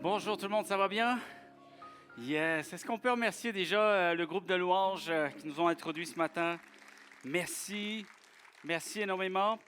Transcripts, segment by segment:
Bonjour tout le monde, ça va bien? Yes. Est-ce qu'on peut remercier déjà le groupe de louanges qui nous ont introduits ce matin? Merci. Merci énormément.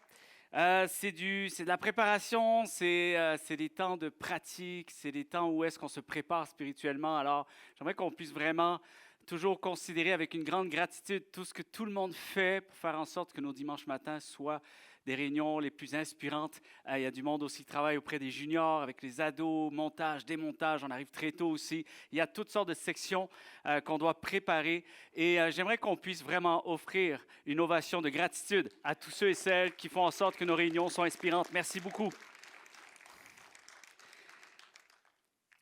C'est de la préparation, c'est des temps de pratique, c'est des temps où est-ce qu'on se prépare spirituellement. Alors, j'aimerais qu'on puisse vraiment toujours considérer avec une grande gratitude tout ce que tout le monde fait pour faire en sorte que nos dimanches matins soient des réunions les plus inspirantes. Il y a du monde aussi qui travaille auprès des juniors, avec les ados, montage, démontage, on arrive très tôt aussi. Il y a toutes sortes de sections qu'on doit préparer et j'aimerais qu'on puisse vraiment offrir une ovation de gratitude à tous ceux et celles qui font en sorte que nos réunions sont inspirantes. Merci beaucoup.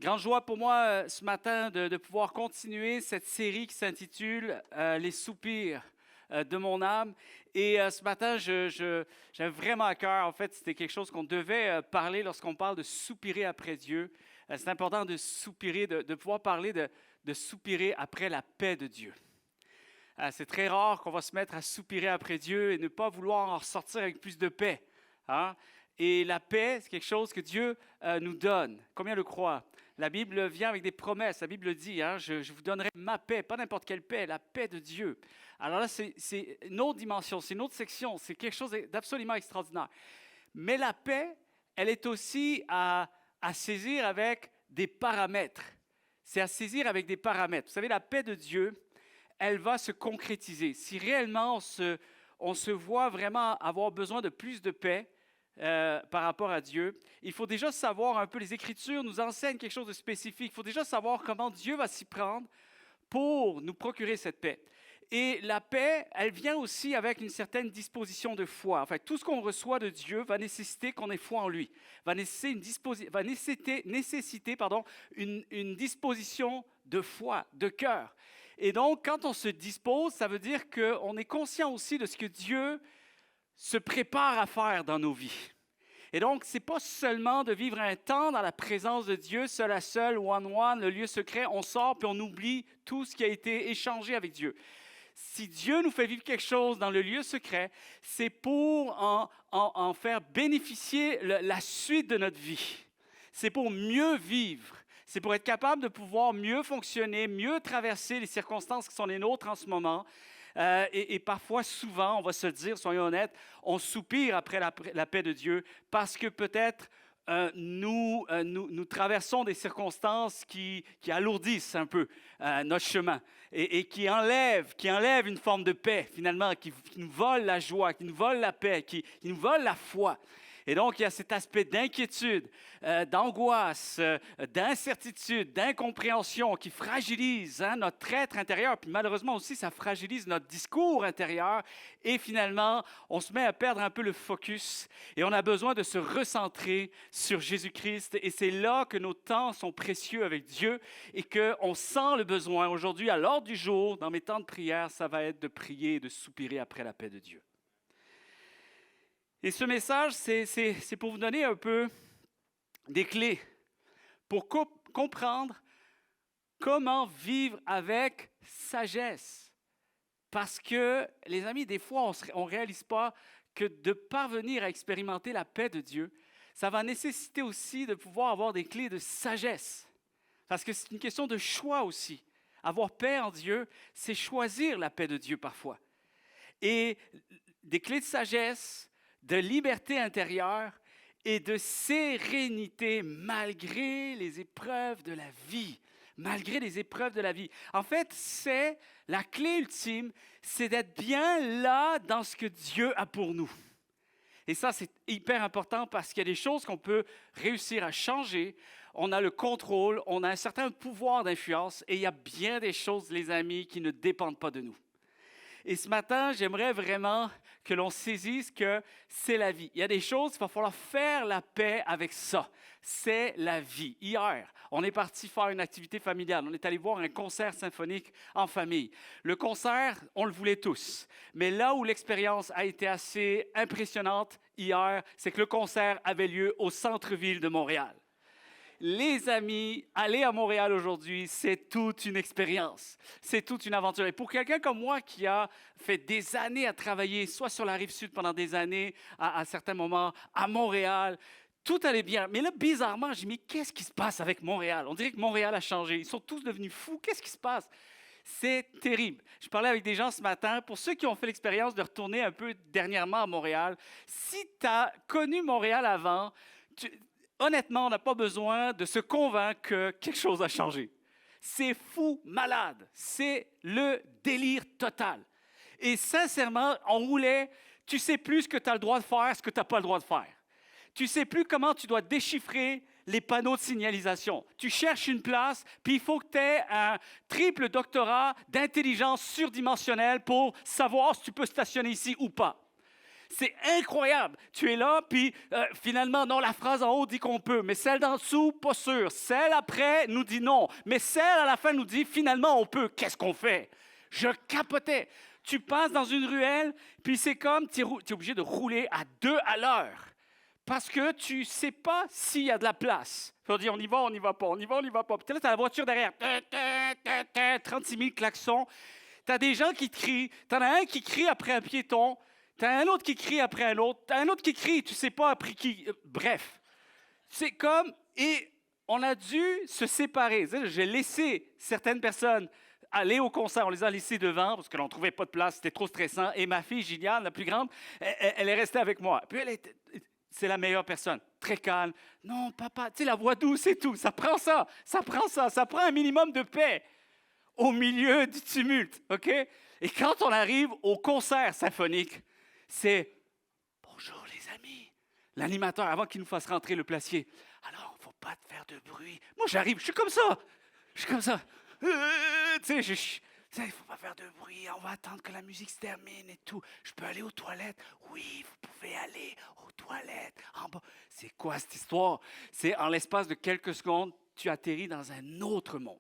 Grande joie pour moi ce matin de pouvoir continuer cette série qui s'intitule Les soupirs de mon âme. Et ce matin, j'avais vraiment à cœur, en fait, c'était quelque chose qu'on devait parler lorsqu'on parle de soupirer après Dieu. C'est important de soupirer, de pouvoir parler de soupirer après la paix de Dieu. C'est très rare qu'on va se mettre à soupirer après Dieu et ne pas vouloir en ressortir avec plus de paix. Hein? Et la paix, c'est quelque chose que Dieu nous donne. Combien le croient? La Bible vient avec des promesses. La Bible dit, hein, je vous donnerai ma paix, pas n'importe quelle paix, la paix de Dieu. Alors là, c'est une autre dimension, c'est une autre section, c'est quelque chose d'absolument extraordinaire. Mais la paix, elle est aussi à saisir avec des paramètres. C'est à saisir avec des paramètres. Vous savez, la paix de Dieu, elle va se concrétiser. Si réellement on se voit vraiment avoir besoin de plus de paix, par rapport à Dieu, il faut déjà savoir un peu, les Écritures nous enseignent quelque chose de spécifique. Il faut déjà savoir comment Dieu va s'y prendre pour nous procurer cette paix. Et la paix, elle vient aussi avec une certaine disposition de foi. Enfin, tout ce qu'on reçoit de Dieu va nécessiter qu'on ait foi en lui, va nécessiter une disposition de foi, de cœur. Et donc, quand on se dispose, ça veut dire qu'on est conscient aussi de ce que Dieu se prépare à faire dans nos vies. Et donc, ce n'est pas seulement de vivre un temps dans la présence de Dieu, seul à seul, one-one, le lieu secret, on sort puis on oublie tout ce qui a été échangé avec Dieu. Si Dieu nous fait vivre quelque chose dans le lieu secret, c'est pour en faire bénéficier la suite de notre vie. C'est pour mieux vivre. C'est pour être capable de pouvoir mieux fonctionner, mieux traverser les circonstances qui sont les nôtres en ce moment. Et parfois, souvent, on va se le dire, soyons honnêtes, on soupire après la paix de Dieu parce que peut-être nous traversons des circonstances qui alourdissent un peu notre chemin et qui enlèvent une forme de paix, finalement, qui nous volent la joie, qui nous volent la paix, qui nous volent la foi. Et donc, il y a cet aspect d'inquiétude, d'angoisse, d'incertitude, d'incompréhension qui fragilise notre être intérieur. Puis malheureusement aussi, ça fragilise notre discours intérieur. Et finalement, on se met à perdre un peu le focus et on a besoin de se recentrer sur Jésus-Christ. Et c'est là que nos temps sont précieux avec Dieu et qu'on sent le besoin. Aujourd'hui, à l'ordre du jour, dans mes temps de prière, ça va être de prier et de soupirer après la paix de Dieu. Et ce message, c'est pour vous donner un peu des clés pour comprendre comment vivre avec sagesse. Parce que, les amis, des fois, on ne réalise pas que de parvenir à expérimenter la paix de Dieu, ça va nécessiter aussi de pouvoir avoir des clés de sagesse. Parce que c'est une question de choix aussi. Avoir paix en Dieu, c'est choisir la paix de Dieu parfois. Et des clés de sagesse, de liberté intérieure et de sérénité malgré les épreuves de la vie. Malgré les épreuves de la vie. En fait, c'est la clé ultime, c'est d'être bien là dans ce que Dieu a pour nous. Et ça, c'est hyper important parce qu'il y a des choses qu'on peut réussir à changer. On a le contrôle, on a un certain pouvoir d'influence et il y a bien des choses, les amis, qui ne dépendent pas de nous. Et ce matin, j'aimerais vraiment que l'on saisisse que c'est la vie. Il y a des choses, il va falloir faire la paix avec ça. C'est la vie. Hier, on est parti faire une activité familiale. On est allé voir un concert symphonique en famille. Le concert, on le voulait tous. Mais là où l'expérience a été assez impressionnante hier, c'est que le concert avait lieu au centre-ville de Montréal. Les amis, aller à Montréal aujourd'hui, c'est toute une expérience. C'est toute une aventure. Et pour quelqu'un comme moi qui a fait des années à travailler, soit sur la Rive-Sud pendant des années, à certains moments, à Montréal, Tout allait bien. Mais là, bizarrement, j'ai dit, mais qu'est-ce qui se passe avec Montréal? On dirait que Montréal a changé. Ils sont tous devenus fous. Qu'est-ce qui se passe? C'est terrible. Je parlais avec des gens ce matin. Pour ceux qui ont fait l'expérience de retourner un peu dernièrement à Montréal, si tu as connu Montréal avant, honnêtement, on n'a pas besoin de se convaincre que quelque chose a changé. C'est fou, malade. C'est le délire total. Et sincèrement, on roulait, tu ne sais plus ce que tu as le droit de faire, ce que tu n'as pas le droit de faire. Tu ne sais plus comment tu dois déchiffrer les panneaux de signalisation. Tu cherches une place, puis il faut que tu aies un triple doctorat d'intelligence surdimensionnelle pour savoir si tu peux stationner ici ou pas. C'est incroyable. Tu es là, puis finalement, non, la phrase en haut dit qu'on peut, mais celle d'en dessous, pas sûr. Celle après nous dit non, mais celle à la fin nous dit finalement on peut. Qu'est-ce qu'on fait? Je capotais. Tu passes dans une ruelle, puis c'est comme tu es obligé de rouler à 2 à l'heure. Parce que tu ne sais pas s'il y a de la place. Il faut dire, on y va, on n'y va pas, on y va, on n'y va pas. Puis là, tu as la voiture derrière. 36 000 klaxons. Tu as des gens qui te crient. Tu en as un qui crie après un piéton. Tu as un autre qui crie après un autre. Tu as un autre qui crie, tu ne sais pas après qui. Bref. C'est comme... Et on a dû se séparer. J'ai laissé certaines personnes aller au concert. On les a laissés devant parce que l'on ne trouvait pas de place. C'était trop stressant. Et ma fille, Gilliane, la plus grande, elle est restée avec moi. Puis elle était... C'est la meilleure personne, très calme. Non, papa, tu sais, la voix douce et tout, ça prend ça, ça prend un minimum de paix au milieu du tumulte, OK? Et quand on arrive au concert symphonique, c'est « Bonjour les amis ». L'animateur, avant qu'il nous fasse rentrer le placier, « Alors, il ne faut pas te faire de bruit. » Moi, j'arrive, je suis comme ça. Tu sais, il ne faut pas faire de bruit, on va attendre que la musique se termine et tout. Je peux aller aux toilettes? Oui, vous pouvez aller aux toilettes. En bas. C'est quoi cette histoire? C'est en l'espace de quelques secondes, tu atterris dans un autre monde.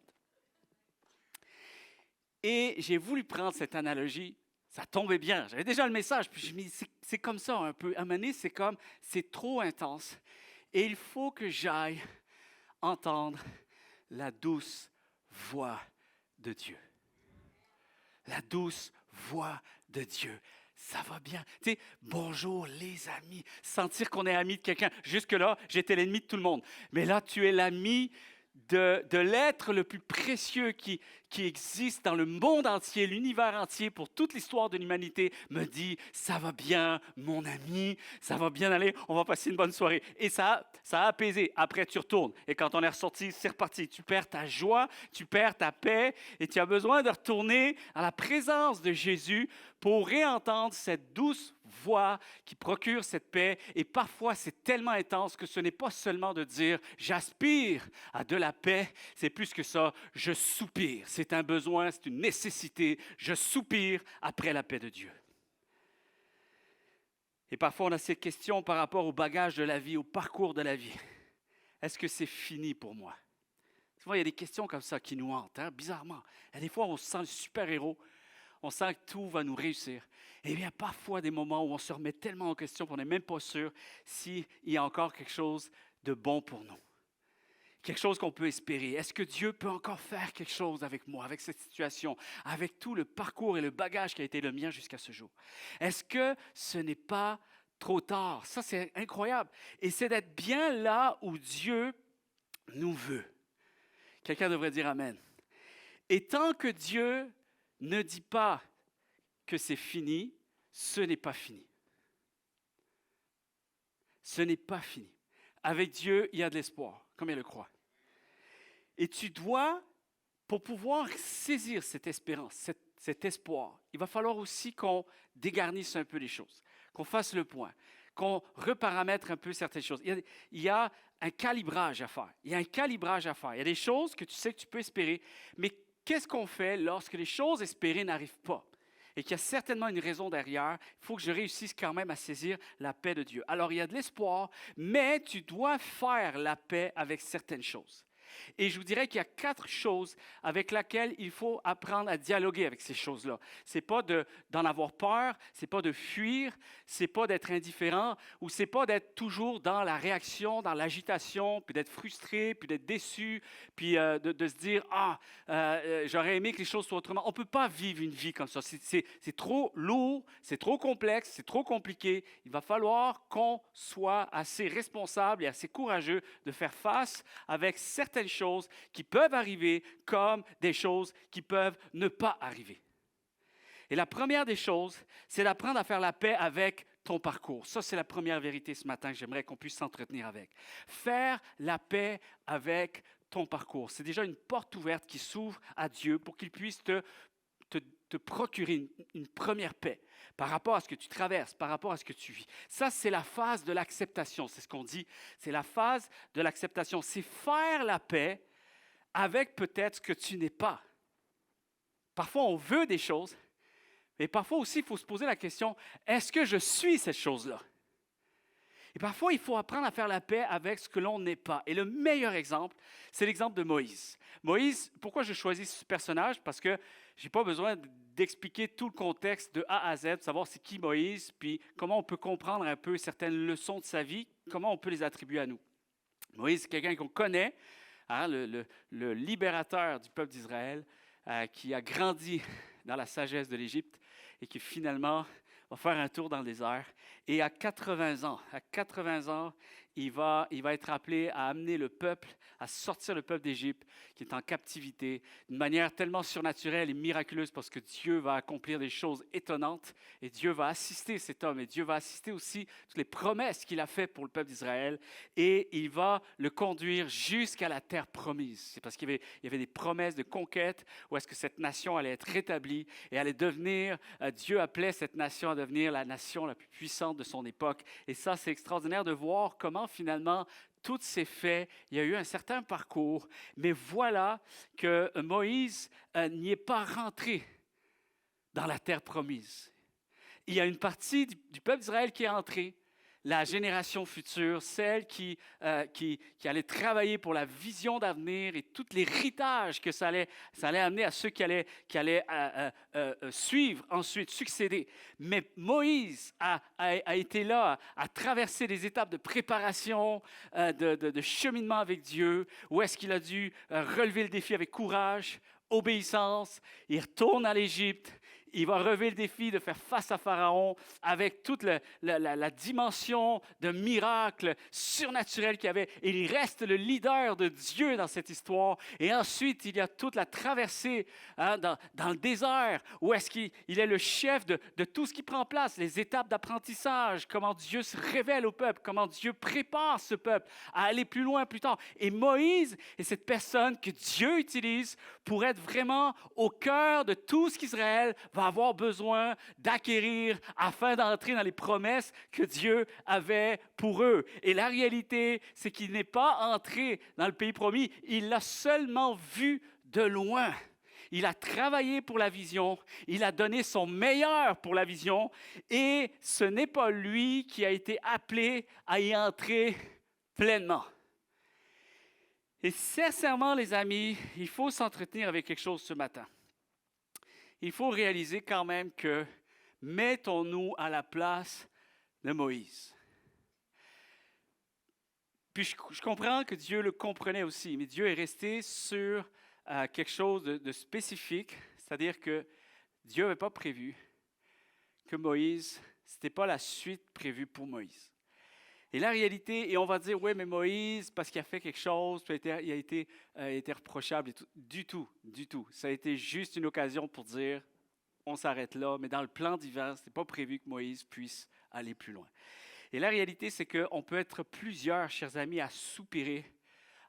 Et j'ai voulu prendre cette analogie, ça tombait bien. J'avais déjà le message, puis je me dis, c'est comme ça un peu. À un moment donné, c'est trop intense. Et il faut que j'aille entendre la douce voix de Dieu. La douce voix de Dieu. Ça va bien. Tu sais, bonjour les amis. Sentir qu'on est ami de quelqu'un. Jusque-là, j'étais l'ennemi de tout le monde. Mais là, tu es l'ami de l'être le plus précieux qui existe dans le monde entier, l'univers entier, pour toute l'histoire de l'humanité, me dit, ça va bien, mon ami, ça va bien aller, on va passer une bonne soirée. Et ça a apaisé. Après, tu retournes. Et quand on est ressorti, c'est reparti. Tu perds ta joie, tu perds ta paix, et tu as besoin de retourner à la présence de Jésus pour réentendre cette douce voix qui procure cette paix. Et parfois, c'est tellement intense que ce n'est pas seulement de dire « j'aspire à de la paix », c'est plus que ça, « je soupire ». C'est un besoin, c'est une nécessité. Je soupire après la paix de Dieu. Et parfois, on a ces questions par rapport au bagage de la vie, au parcours de la vie. Est-ce que c'est fini pour moi? Souvent, il y a des questions comme ça qui nous hantent, hein, bizarrement. Et des fois, on se sent le super-héros. On sent que tout va nous réussir. Et il y a parfois des moments où on se remet tellement en question qu'on n'est même pas sûr s'il y a encore quelque chose de bon pour nous. Quelque chose qu'on peut espérer. Est-ce que Dieu peut encore faire quelque chose avec moi, avec cette situation, avec tout le parcours et le bagage qui a été le mien jusqu'à ce jour? Est-ce que ce n'est pas trop tard? Ça, c'est incroyable. Et c'est d'être bien là où Dieu nous veut. Quelqu'un devrait dire Amen. Et tant que Dieu ne dit pas que c'est fini, ce n'est pas fini. Ce n'est pas fini. Avec Dieu, il y a de l'espoir, comme il le croit. Et tu dois, pour pouvoir saisir cette espérance, cet espoir, il va falloir aussi qu'on dégarnisse un peu les choses, qu'on fasse le point, qu'on reparamètre un peu certaines choses. Il y a un calibrage à faire. Il y a des choses que tu sais que tu peux espérer, mais qu'est-ce qu'on fait lorsque les choses espérées n'arrivent pas? Et qu'il y a certainement une raison derrière, il faut que je réussisse quand même à saisir la paix de Dieu. Alors, il y a de l'espoir, mais tu dois faire la paix avec certaines choses. Et je vous dirais qu'il y a 4 choses avec lesquelles il faut apprendre à dialoguer avec ces choses-là. Ce n'est pas d'en avoir peur, ce n'est pas de fuir, ce n'est pas d'être indifférent ou ce n'est pas d'être toujours dans la réaction, dans l'agitation, puis d'être frustré, puis d'être déçu, puis de se dire « Ah, j'aurais aimé que les choses soient autrement ». On ne peut pas vivre une vie comme ça. C'est trop lourd, c'est trop complexe, c'est trop compliqué. Il va falloir qu'on soit assez responsable et assez courageux de faire face avec certaines choses qui peuvent arriver comme des choses qui peuvent ne pas arriver. Et la première des choses, c'est d'apprendre à faire la paix avec ton parcours. Ça, c'est la première vérité ce matin que j'aimerais qu'on puisse s'entretenir avec. Faire la paix avec ton parcours. C'est déjà une porte ouverte qui s'ouvre à Dieu pour qu'il puisse te procurer une première paix par rapport à ce que tu traverses, par rapport à ce que tu vis. Ça, c'est la phase de l'acceptation. C'est ce qu'on dit. C'est la phase de l'acceptation. C'est faire la paix avec peut-être ce que tu n'es pas. Parfois, on veut des choses, mais parfois aussi, il faut se poser la question, est-ce que je suis cette chose-là? Et parfois, il faut apprendre à faire la paix avec ce que l'on n'est pas. Et le meilleur exemple, c'est l'exemple de Moïse. Moïse, pourquoi je choisis ce personnage? Parce que je n'ai pas besoin d'expliquer tout le contexte de A à Z, de savoir c'est qui Moïse, puis comment on peut comprendre un peu certaines leçons de sa vie, comment on peut les attribuer à nous. Moïse, c'est quelqu'un qu'on connaît, hein, le libérateur du peuple d'Israël, qui a grandi dans la sagesse de l'Égypte et qui finalement va faire un tour dans le désert. Et à 80 ans, il va être appelé à amener le peuple, à sortir le peuple d'Égypte qui est en captivité d'une manière tellement surnaturelle et miraculeuse parce que Dieu va accomplir des choses étonnantes et Dieu va assister cet homme et Dieu va assister aussi toutes les promesses qu'il a faites pour le peuple d'Israël et il va le conduire jusqu'à la terre promise. C'est parce qu'il y avait des promesses de conquête où est-ce que cette nation allait être rétablie et allait devenir, Dieu appelait cette nation à devenir la nation la plus puissante de son époque. Et ça, c'est extraordinaire de voir comment finalement, tous ces faits, il y a eu un certain parcours, mais voilà que Moïse n'y est pas rentré dans la terre promise. Il y a une partie du peuple d'Israël qui est entrée, la génération future, celle qui allait travailler pour la vision d'avenir et tout l'héritage que ça allait amener à ceux qui allaient suivre, ensuite succéder. Mais Moïse a été là, a traversé des étapes de préparation, de cheminement avec Dieu, où est-ce qu'il a dû relever le défi avec courage, obéissance, il retourne à l'Égypte. Il va relever le défi de faire face à Pharaon avec toute la dimension de miracle surnaturel qu'il y avait. Et il reste le leader de Dieu dans cette histoire. Et ensuite, il y a toute la traversée dans le désert où est-ce qu'il est le chef de tout ce qui prend place, les étapes d'apprentissage, comment Dieu se révèle au peuple, comment Dieu prépare ce peuple à aller plus loin plus tard. Et Moïse est cette personne que Dieu utilise pour être vraiment au cœur de tout ce qu'Israël va avoir besoin d'acquérir afin d'entrer dans les promesses que Dieu avait pour eux. Et la réalité, c'est qu'il n'est pas entré dans le pays promis, il l'a seulement vu de loin. Il a travaillé pour la vision, il a donné son meilleur pour la vision, et ce n'est pas lui qui a été appelé à y entrer pleinement. Et sincèrement, les amis, il faut s'entretenir avec quelque chose ce matin. Il faut réaliser quand même que mettons-nous à la place de Moïse. Puis je comprends que Dieu le comprenait aussi, mais Dieu est resté sur quelque chose de spécifique, c'est-à-dire que Dieu n'avait pas prévu que Moïse, ce n'était pas la suite prévue pour Moïse. Et la réalité, et on va dire, oui, mais Moïse, parce qu'il a fait quelque chose, il a été reprochable et tout. Du tout. Ça a été juste une occasion pour dire, on s'arrête là, mais dans le plan divin, ce n'est pas prévu que Moïse puisse aller plus loin. Et la réalité, c'est qu'on peut être plusieurs, chers amis, à soupirer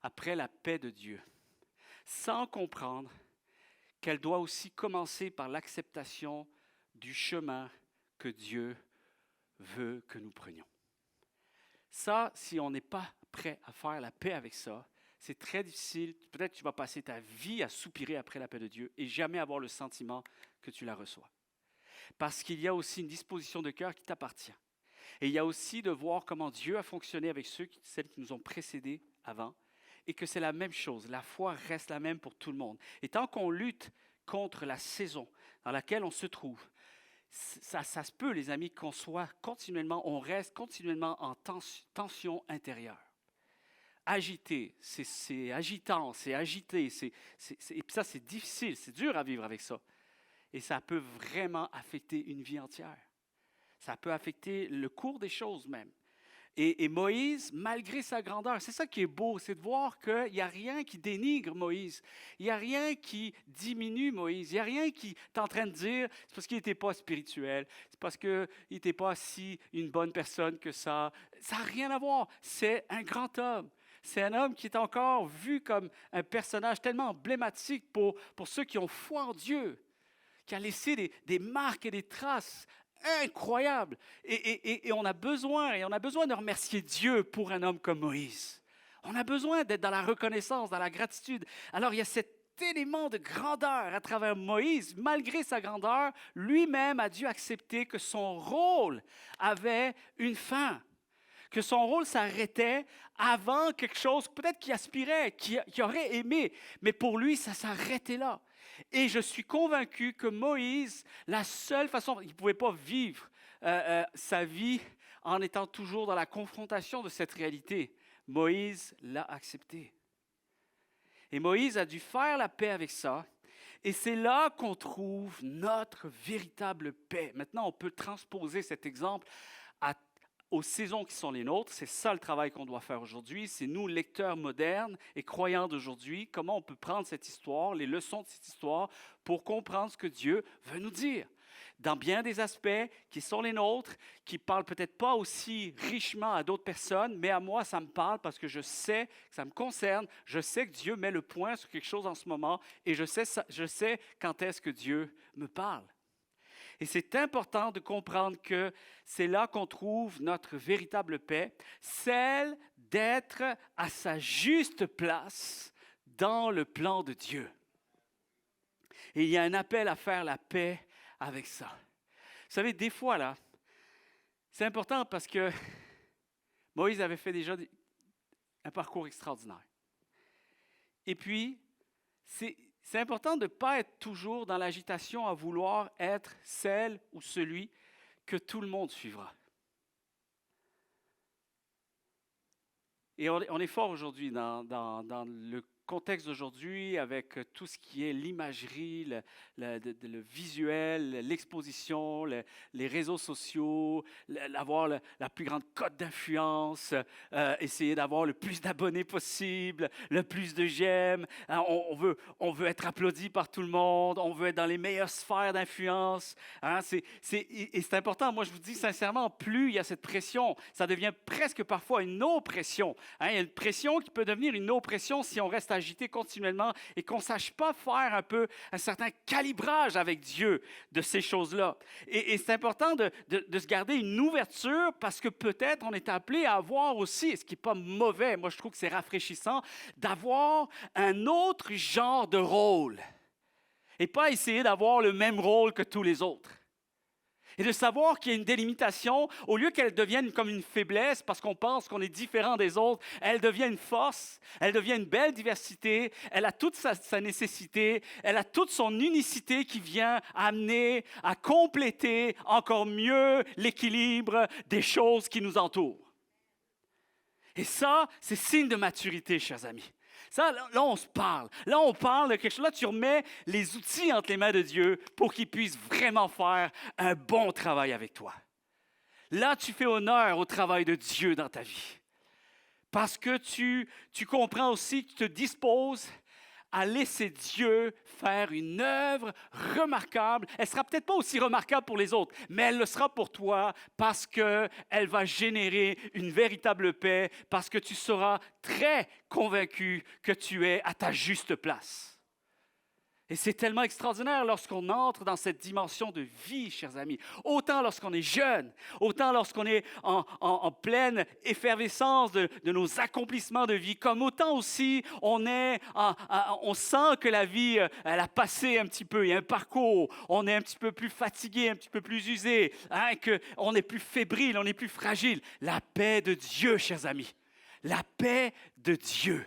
après la paix de Dieu, sans comprendre qu'elle doit aussi commencer par l'acceptation du chemin que Dieu veut que nous prenions. Ça, si on n'est pas prêt à faire la paix avec ça, c'est très difficile. Peut-être que tu vas passer ta vie à soupirer après la paix de Dieu et jamais avoir le sentiment que tu la reçois. Parce qu'il y a aussi une disposition de cœur qui t'appartient. Et il y a aussi de voir comment Dieu a fonctionné avec celles qui nous ont précédés avant et que c'est la même chose. La foi reste la même pour tout le monde. Et tant qu'on lutte contre la saison dans laquelle on se trouve, ça se peut, les amis, qu'on soit continuellement, on reste continuellement en tension intérieure. Agité, c'est agitant, c'est agité, et puis ça c'est difficile, c'est dur à vivre avec ça. Et ça peut vraiment affecter une vie entière. Ça peut affecter le cours des choses même. Et Moïse, malgré sa grandeur, c'est ça qui est beau, c'est de voir qu'il n'y a rien qui dénigre Moïse. Il n'y a rien qui diminue Moïse. Il n'y a rien qui est en train de dire, c'est parce qu'il n'était pas spirituel, c'est parce qu'il n'était pas si une bonne personne que ça. Ça n'a rien à voir. C'est un grand homme. C'est un homme qui est encore vu comme un personnage tellement emblématique pour ceux qui ont foi en Dieu, qui a laissé des marques et des traces incroyable. Et on a besoin de remercier Dieu pour un homme comme Moïse. On a besoin d'être dans la reconnaissance, dans la gratitude. Alors, il y a cet élément de grandeur à travers Moïse. Malgré sa grandeur, lui-même a dû accepter que son rôle avait une fin, que son rôle s'arrêtait avant quelque chose, peut-être qu'il aspirait, qu'il aurait aimé, mais pour lui, ça s'arrêtait là. Et je suis convaincu que Moïse, la seule façon, il ne pouvait pas vivre sa vie en étant toujours dans la confrontation de cette réalité. Moïse l'a accepté. Et Moïse a dû faire la paix avec ça. Et c'est là qu'on trouve notre véritable paix. Maintenant, on peut transposer cet exemple aux saisons qui sont les nôtres. C'est ça le travail qu'on doit faire aujourd'hui. C'est nous, lecteurs modernes et croyants d'aujourd'hui, comment on peut prendre cette histoire, les leçons de cette histoire, pour comprendre ce que Dieu veut nous dire. Dans bien des aspects qui sont les nôtres, qui ne parlent peut-être pas aussi richement à d'autres personnes, mais à moi, ça me parle parce que je sais que ça me concerne. Je sais que Dieu met le point sur quelque chose en ce moment et je sais quand est-ce que Dieu me parle. Et c'est important de comprendre que c'est là qu'on trouve notre véritable paix, celle d'être à sa juste place dans le plan de Dieu. Et il y a un appel à faire la paix avec ça. Vous savez, des fois, là, c'est important parce que Moïse avait fait déjà un parcours extraordinaire. Et puis, c'est important de ne pas être toujours dans l'agitation à vouloir être celle ou celui que tout le monde suivra. Et on est fort aujourd'hui dans le contexte d'aujourd'hui avec tout ce qui est l'imagerie, le visuel, l'exposition, les réseaux sociaux, avoir la plus grande cote d'influence, essayer d'avoir le plus d'abonnés possible, le plus de j'aime. Hein, on veut être applaudi par tout le monde, on veut être dans les meilleures sphères d'influence. Hein, et c'est important. Moi, je vous dis sincèrement, plus il y a cette pression, ça devient presque parfois une oppression. Hein, il y a une pression qui peut devenir une oppression si on reste agité continuellement et qu'on ne sache pas faire un certain calibrage avec Dieu de ces choses-là. Et c'est important de se garder une ouverture parce que peut-être on est appelé à avoir aussi, ce qui n'est pas mauvais, moi je trouve que c'est rafraîchissant, d'avoir un autre genre de rôle et pas essayer d'avoir le même rôle que tous les autres. Et de savoir qu'il y a une délimitation, au lieu qu'elle devienne comme une faiblesse parce qu'on pense qu'on est différent des autres, elle devient une force, elle devient une belle diversité, elle a toute sa nécessité, elle a toute son unicité qui vient amener à compléter encore mieux l'équilibre des choses qui nous entourent. Et ça, c'est signe de maturité, chers amis. Ça, là, on se parle. Là, on parle de quelque chose. Là, tu remets les outils entre les mains de Dieu pour qu'il puisse vraiment faire un bon travail avec toi. Là, tu fais honneur au travail de Dieu dans ta vie. Parce que tu comprends aussi que tu te disposes à laisser Dieu faire une œuvre remarquable. Elle ne sera peut-être pas aussi remarquable pour les autres, mais elle le sera pour toi parce qu'elle va générer une véritable paix, parce que tu seras très convaincu que tu es à ta juste place. Et c'est tellement extraordinaire lorsqu'on entre dans cette dimension de vie, chers amis. Autant lorsqu'on est jeune, autant lorsqu'on est en pleine effervescence de nos accomplissements de vie, comme autant aussi on sent que la vie, elle a passé un petit peu, il y a un parcours, on est un petit peu plus fatigué, un petit peu plus usé, hein, qu'on est plus fébrile, on est plus fragile. La paix de Dieu, chers amis. La paix de Dieu.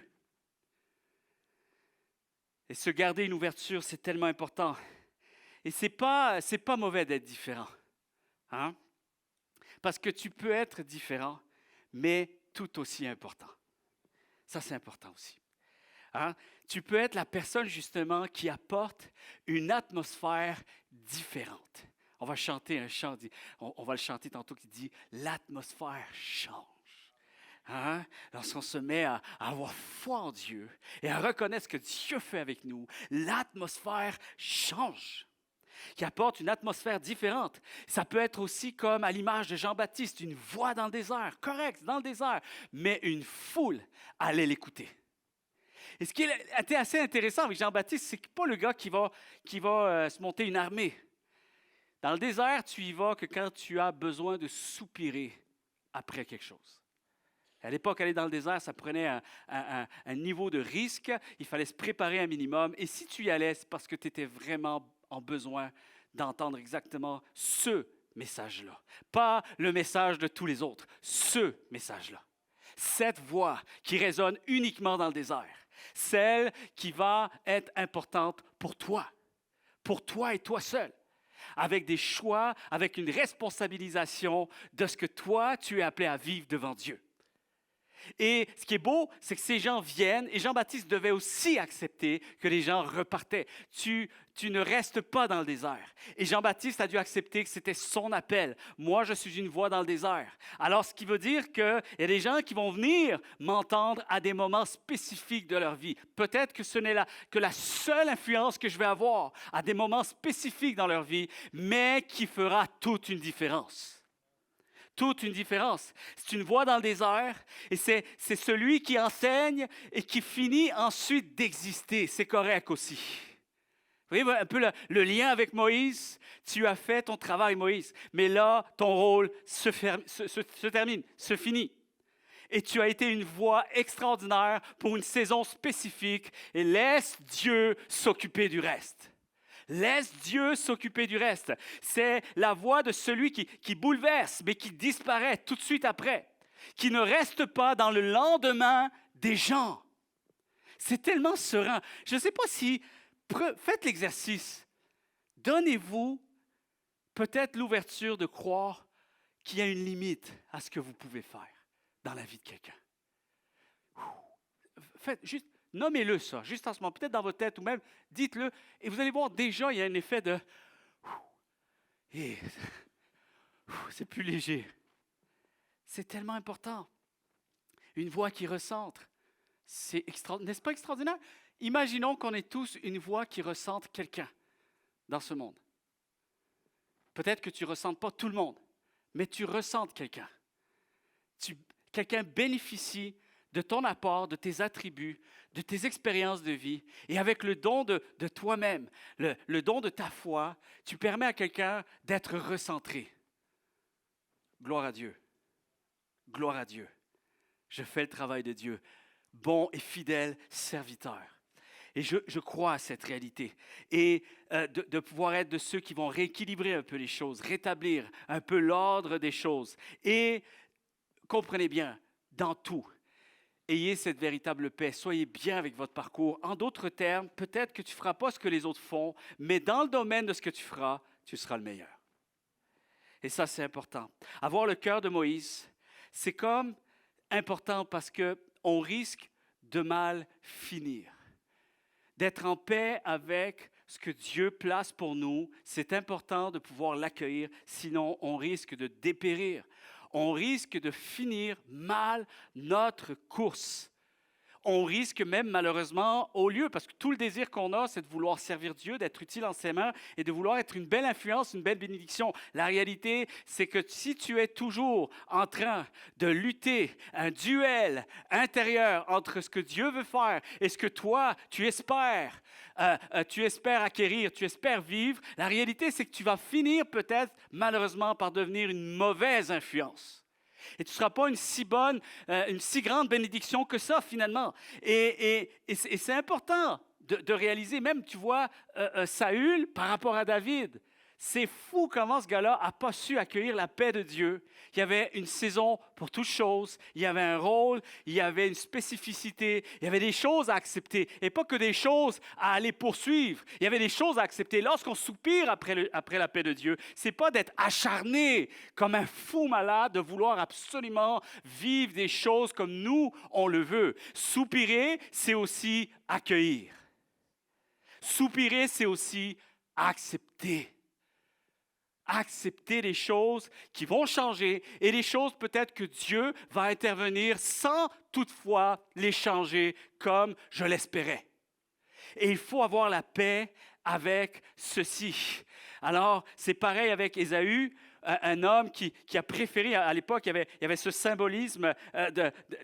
Et se garder une ouverture, c'est tellement important. Et c'est pas mauvais d'être différent. Hein? Parce que tu peux être différent, mais tout aussi important. Ça, c'est important aussi. Hein? Tu peux être la personne, justement, qui apporte une atmosphère différente. On va chanter un chant, on va le chanter tantôt, qui dit « L'atmosphère change ». Hein? Lorsqu'on se met à avoir foi en Dieu et à reconnaître ce que Dieu fait avec nous, l'atmosphère change. Qui apporte une atmosphère différente. Ça peut être aussi comme à l'image de Jean-Baptiste, une voix dans le désert, correct, dans le désert, mais une foule allait l'écouter. Et ce qui était assez intéressant avec Jean-Baptiste, c'est que pas le gars qui va se monter une armée. Dans le désert, tu y vas que quand tu as besoin de soupirer après quelque chose. À l'époque, aller dans le désert, ça prenait un niveau de risque. Il fallait se préparer un minimum. Et si tu y allais, c'est parce que tu étais vraiment en besoin d'entendre exactement ce message-là. Pas le message de tous les autres, ce message-là. Cette voix qui résonne uniquement dans le désert. Celle qui va être importante pour toi et toi seul. Avec des choix, avec une responsabilisation de ce que toi, tu es appelé à vivre devant Dieu. Et ce qui est beau, c'est que ces gens viennent, et Jean-Baptiste devait aussi accepter que les gens repartaient. Tu ne restes pas dans le désert. Et Jean-Baptiste a dû accepter que c'était son appel. Moi, je suis une voix dans le désert. Alors, ce qui veut dire qu'il y a des gens qui vont venir m'entendre à des moments spécifiques de leur vie. Peut-être que ce n'est que la seule influence que je vais avoir à des moments spécifiques dans leur vie, mais qui fera toute une différence. Toute une différence. C'est une voix dans le désert et c'est celui qui enseigne et qui finit ensuite d'exister. C'est correct aussi. Vous voyez un peu le lien avec Moïse? Tu as fait ton travail, Moïse, mais là, ton rôle se termine, se finit. Et tu as été une voix extraordinaire pour une saison spécifique et laisse Dieu s'occuper du reste. Laisse Dieu s'occuper du reste. C'est la voix de celui qui bouleverse, mais qui disparaît tout de suite après, qui ne reste pas dans le lendemain des gens. C'est tellement serein. Je ne sais pas si, faites l'exercice. Donnez-vous peut-être l'ouverture de croire qu'il y a une limite à ce que vous pouvez faire dans la vie de quelqu'un. Faites juste. Nommez-le ça, juste en ce moment, peut-être dans votre tête ou même, dites-le, et vous allez voir déjà, il y a un effet de... c'est plus léger. C'est tellement important. Une voix qui recentre, c'est extraordinaire. N'est-ce pas extraordinaire? Imaginons qu'on ait tous une voix qui recentre quelqu'un dans ce monde. Peut-être que tu ne ressentes pas tout le monde, mais tu ressentes quelqu'un. Quelqu'un bénéficie de ton apport, de tes attributs, de tes expériences de vie. Et avec le don de toi-même, le don de ta foi, tu permets à quelqu'un d'être recentré. Gloire à Dieu. Gloire à Dieu. Je fais le travail de Dieu. Bon et fidèle serviteur. Et je crois à cette réalité. Et de pouvoir être de ceux qui vont rééquilibrer un peu les choses, rétablir un peu l'ordre des choses. Et comprenez bien, dans tout, ayez cette véritable paix. Soyez bien avec votre parcours. En d'autres termes, peut-être que tu ne feras pas ce que les autres font, mais dans le domaine de ce que tu feras, tu seras le meilleur. Et ça, c'est important. Avoir le cœur de Moïse, c'est comme important parce qu'on risque de mal finir. D'être en paix avec ce que Dieu place pour nous, c'est important de pouvoir l'accueillir, sinon on risque de dépérir. On risque de finir mal notre course. On risque même malheureusement au lieu, parce que tout le désir qu'on a, c'est de vouloir servir Dieu, d'être utile en ses mains et de vouloir être une belle influence, une belle bénédiction. La réalité, c'est que si tu es toujours en train de lutter un duel intérieur entre ce que Dieu veut faire et ce que toi, tu espères acquérir, tu espères vivre, la réalité, c'est que tu vas finir peut-être malheureusement par devenir une mauvaise influence. Et tu ne seras pas une si grande bénédiction que ça, finalement. Et c'est important de réaliser, même, tu vois, Saül par rapport à David. C'est fou comment ce gars-là n'a pas su accueillir la paix de Dieu. Il y avait une saison pour toutes choses, il y avait un rôle, il y avait une spécificité, il y avait des choses à accepter et pas que des choses à aller poursuivre. Il y avait des choses à accepter. Lorsqu'on soupire après la paix de Dieu, c'est pas d'être acharné comme un fou malade, de vouloir absolument vivre des choses comme nous, on le veut. Soupirer, c'est aussi accueillir. Soupirer, c'est aussi accepter. Accepter les choses qui vont changer et les choses peut-être que Dieu va intervenir sans toutefois les changer comme je l'espérais. Et il faut avoir la paix avec ceci. Alors, c'est pareil avec Ésaü, un homme qui a préféré, à l'époque, il y avait ce symbolisme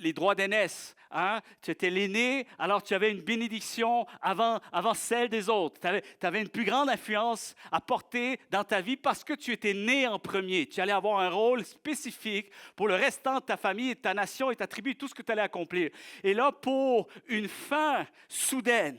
les droits d'aînesse. Hein? Tu étais l'aîné, alors tu avais une bénédiction avant celle des autres. Tu avais une plus grande influence à porter dans ta vie parce que tu étais né en premier. Tu allais avoir un rôle spécifique pour le restant de ta famille, de ta nation et ta tribu, tout ce que tu allais accomplir. Et là, pour une fin soudaine,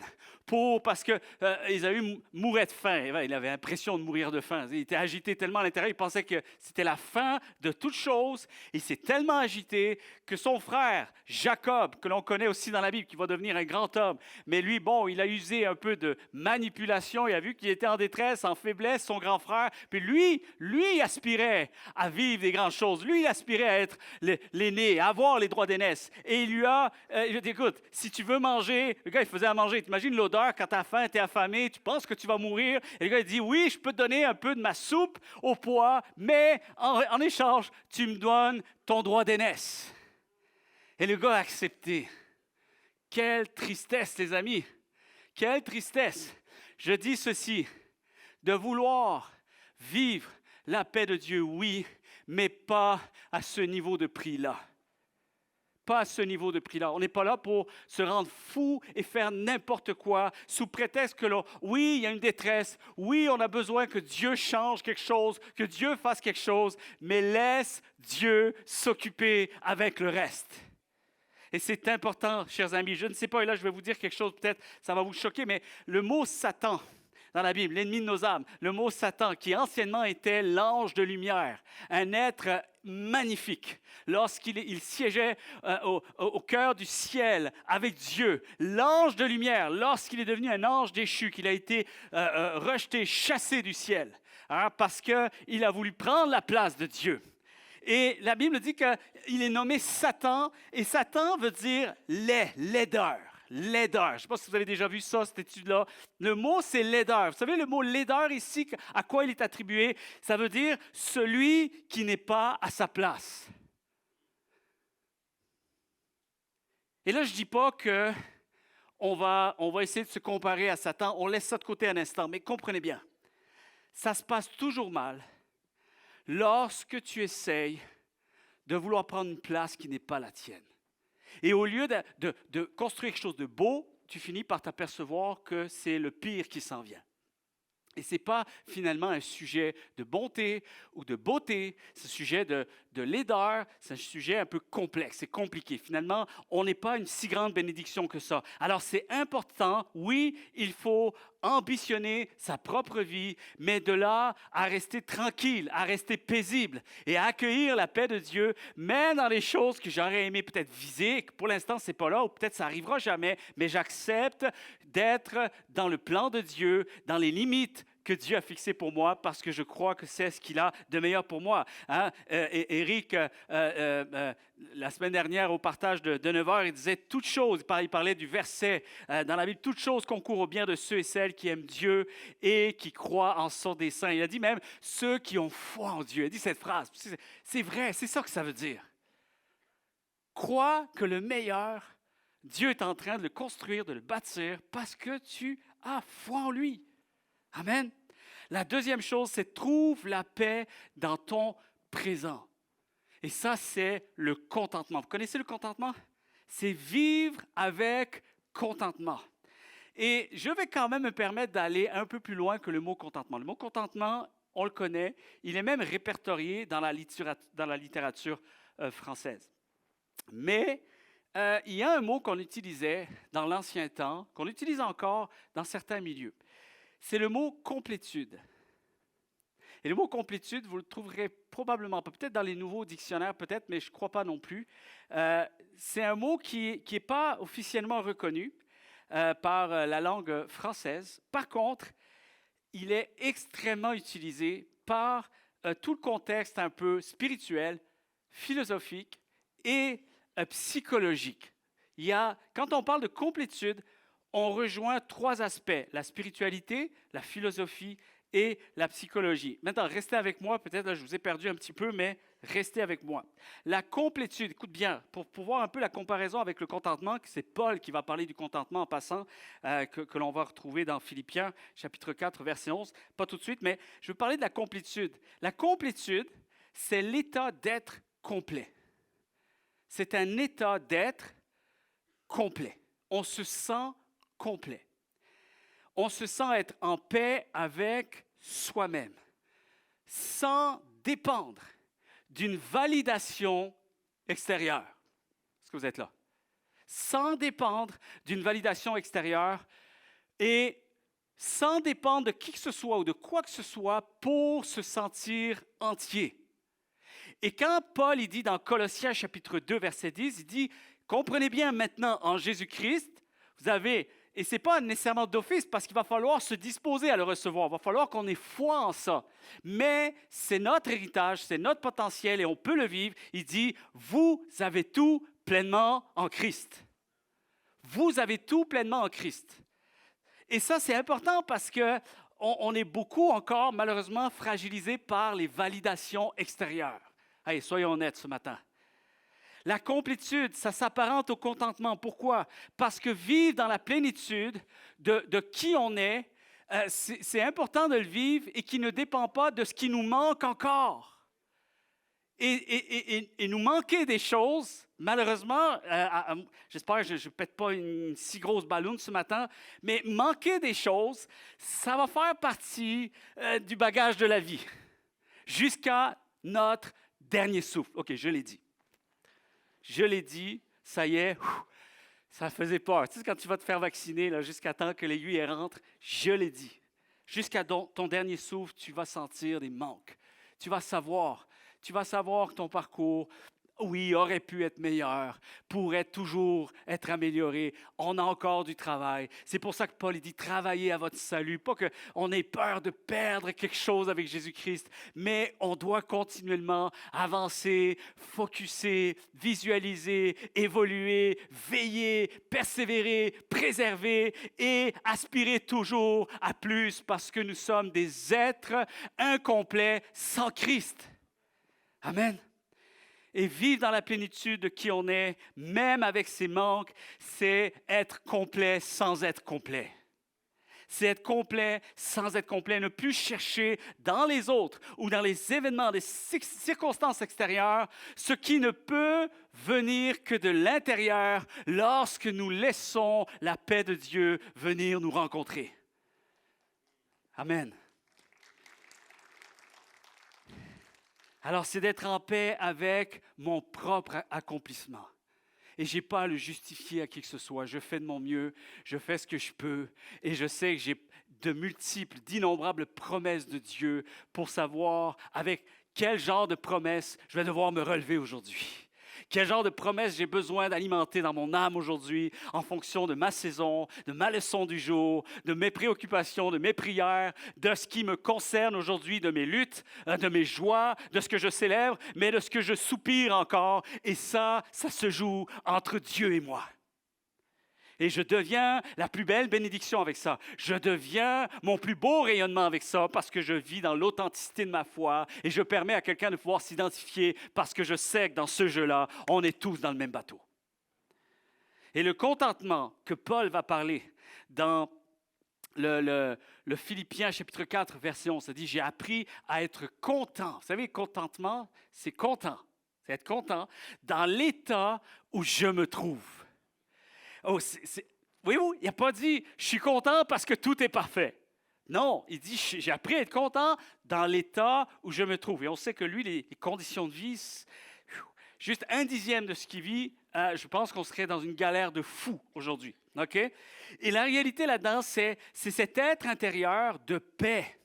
parce que Ésaü mourait de faim. Il avait l'impression de mourir de faim. Il était agité tellement à l'intérieur, il pensait que c'était la fin de toute chose. Il s'est tellement agité que son frère, Jacob, que l'on connaît aussi dans la Bible, qui va devenir un grand homme, mais lui, il a usé un peu de manipulation. Il a vu qu'il était en détresse, en faiblesse, son grand frère. Puis lui aspirait à vivre des grandes choses. Lui, il aspirait à être l'aîné, à avoir les droits d'aînesse. Et il lui a dit, écoute, si tu veux manger, le gars, il faisait à manger. T'imagines l'odeur quand tu as faim, tu es affamé, tu penses que tu vas mourir. Et le gars, il dit, oui, je peux te donner un peu de ma soupe au pois, mais en échange, tu me donnes ton droit d'aînesse. Et le gars a accepté. Quelle tristesse, les amis. Quelle tristesse. Je dis ceci, de vouloir vivre la paix de Dieu, oui, mais pas à ce niveau de prix-là. Pas à ce niveau de prix-là. On n'est pas là pour se rendre fou et faire n'importe quoi sous prétexte que oui, il y a une détresse, oui, on a besoin que Dieu change quelque chose, que Dieu fasse quelque chose, mais laisse Dieu s'occuper avec le reste. Et c'est important, chers amis. Je ne sais pas, et là je vais vous dire quelque chose, peut-être ça va vous choquer, mais le mot Satan, dans la Bible, l'ennemi de nos âmes, le mot Satan, qui anciennement était l'ange de lumière, un être magnifique, lorsqu'il siégeait au cœur du ciel avec Dieu, l'ange de lumière, lorsqu'il est devenu un ange déchu, qu'il a été rejeté, chassé du ciel, hein, parce qu'il a voulu prendre la place de Dieu. Et la Bible dit qu'il est nommé Satan, et Satan veut dire laideur. Laideur. Je ne sais pas si vous avez déjà vu ça, cette étude-là. Le mot, c'est laideur. Vous savez, le mot laideur ici, à quoi il est attribué? Ça veut dire celui qui n'est pas à sa place. Et là, je ne dis pas qu'on va essayer de se comparer à Satan. On laisse ça de côté un instant, mais comprenez bien. Ça se passe toujours mal lorsque tu essayes de vouloir prendre une place qui n'est pas la tienne. Et au lieu de construire quelque chose de beau, tu finis par t'apercevoir que c'est le pire qui s'en vient. Et ce n'est pas finalement un sujet de bonté ou de beauté, c'est un sujet de laideur, c'est un sujet un peu complexe, c'est compliqué. Finalement, on n'est pas une si grande bénédiction que ça. Alors c'est important, oui, il faut ambitionner sa propre vie, mais de là à rester tranquille, à rester paisible et à accueillir la paix de Dieu, même dans les choses que j'aurais aimé peut-être viser, que pour l'instant ce n'est pas là, ou peut-être ça n'arrivera jamais, mais j'accepte d'être dans le plan de Dieu, dans les limites que Dieu a fixées pour moi, parce que je crois que c'est ce qu'il a de meilleur pour moi. Hein? Éric, la semaine dernière, au partage de 9h, il disait toutes choses, il parlait du verset dans la Bible, toutes choses concourent au bien de ceux et celles qui aiment Dieu et qui croient en son des saints. Il a dit même ceux qui ont foi en Dieu. Il a dit cette phrase. C'est vrai, c'est ça que ça veut dire. Crois que le meilleur, Dieu est en train de le construire, de le bâtir, parce que tu as foi en lui. Amen. La deuxième chose, c'est trouve la paix dans ton présent. Et ça, c'est le contentement. Vous connaissez le contentement? C'est vivre avec contentement. Et je vais quand même me permettre d'aller un peu plus loin que le mot contentement. Le mot contentement, on le connaît, il est même répertorié dans la littérature française. Mais il y a un mot qu'on utilisait dans l'ancien temps, qu'on utilise encore dans certains milieux. C'est le mot complétude. Et le mot complétude, vous le trouverez probablement pas, peut-être dans les nouveaux dictionnaires, peut-être, mais je ne crois pas non plus. C'est un mot qui n'est pas officiellement reconnu par la langue française. Par contre, il est extrêmement utilisé par tout le contexte un peu spirituel, philosophique et psychologique. Quand on parle de complétude, on rejoint 3 aspects, la spiritualité, la philosophie et la psychologie. Maintenant, restez avec moi, peut-être là, je vous ai perdu un petit peu, mais restez avec moi. La complétude, écoute bien, pour voir un peu la comparaison avec le contentement, c'est Paul qui va parler du contentement en passant, que l'on va retrouver dans Philippiens, chapitre 4, verset 11. Pas tout de suite, mais je veux parler de la complétude. La complétude, c'est l'état d'être complet. C'est un état d'être complet. On se sent complet. On se sent être en paix avec soi-même, sans dépendre d'une validation extérieure. Est-ce que vous êtes là? Sans dépendre d'une validation extérieure et sans dépendre de qui que ce soit ou de quoi que ce soit pour se sentir entier. Et quand Paul il dit dans Colossiens chapitre 2, verset 10, il dit « Comprenez bien maintenant en Jésus-Christ, vous avez... » Et ce n'est pas nécessairement d'office parce qu'il va falloir se disposer à le recevoir. Il va falloir qu'on ait foi en ça. Mais c'est notre héritage, c'est notre potentiel et on peut le vivre. Il dit, vous avez tout pleinement en Christ. Vous avez tout pleinement en Christ. Et ça, c'est important parce qu'on est beaucoup encore, malheureusement, fragilisé par les validations extérieures. Allez, soyons honnêtes ce matin. La complétude, ça s'apparente au contentement. Pourquoi? Parce que vivre dans la plénitude de qui on est, c'est important de le vivre et qui ne dépend pas de ce qui nous manque encore. Et nous manquer des choses, malheureusement, j'espère que je ne pète pas une si grosse balloune ce matin, mais manquer des choses, ça va faire partie du bagage de la vie jusqu'à notre dernier souffle. OK, je l'ai dit. Je l'ai dit, ça y est, ça faisait peur. Tu sais, quand tu vas te faire vacciner, là, jusqu'à temps que l'aiguille rentre, je l'ai dit. Jusqu'à ton dernier souffle, tu vas sentir des manques. Tu vas savoir que ton parcours, oui, aurait pu être meilleur, pourrait toujours être amélioré. On a encore du travail. C'est pour ça que Paul dit travaillez à votre salut. Pas qu'on ait peur de perdre quelque chose avec Jésus-Christ, mais on doit continuellement avancer, focusser, visualiser, évoluer, veiller, persévérer, préserver et aspirer toujours à plus parce que nous sommes des êtres incomplets sans Christ. Amen. Et vivre dans la plénitude de qui on est, même avec ses manques, c'est être complet sans être complet. C'est être complet sans être complet. Ne plus chercher dans les autres ou dans les événements, des circonstances extérieures, ce qui ne peut venir que de l'intérieur lorsque nous laissons la paix de Dieu venir nous rencontrer. Amen. Alors, c'est d'être en paix avec mon propre accomplissement. Et je n'ai pas à le justifier à qui que ce soit. Je fais de mon mieux, je fais ce que je peux. Et je sais que j'ai d'innombrables promesses de Dieu pour savoir avec quel genre de promesses je vais devoir me relever aujourd'hui. Quel genre de promesses j'ai besoin d'alimenter dans mon âme aujourd'hui en fonction de ma saison, de ma leçon du jour, de mes préoccupations, de mes prières, de ce qui me concerne aujourd'hui, de mes luttes, de mes joies, de ce que je célèbre, mais de ce que je soupire encore. Et ça se joue entre Dieu et moi. Et je deviens la plus belle bénédiction avec ça. Je deviens mon plus beau rayonnement avec ça parce que je vis dans l'authenticité de ma foi et je permets à quelqu'un de pouvoir s'identifier parce que je sais que dans ce jeu-là, on est tous dans le même bateau. Et le contentement que Paul va parler dans le Philippiens chapitre 4, verset 11, ça dit « J'ai appris à être content ». Vous savez, contentement, c'est content. C'est être content dans l'état où je me trouve. Oh, voyez-vous, il n'a pas dit « je suis content parce que tout est parfait ». Non, il dit « j'ai appris à être content dans l'état où je me trouve ». Et on sait que lui, les conditions de vie, juste 1/10 de ce qu'il vit, je pense qu'on serait dans une galère de fou aujourd'hui. Okay? Et la réalité là-dedans, c'est cet être intérieur de paix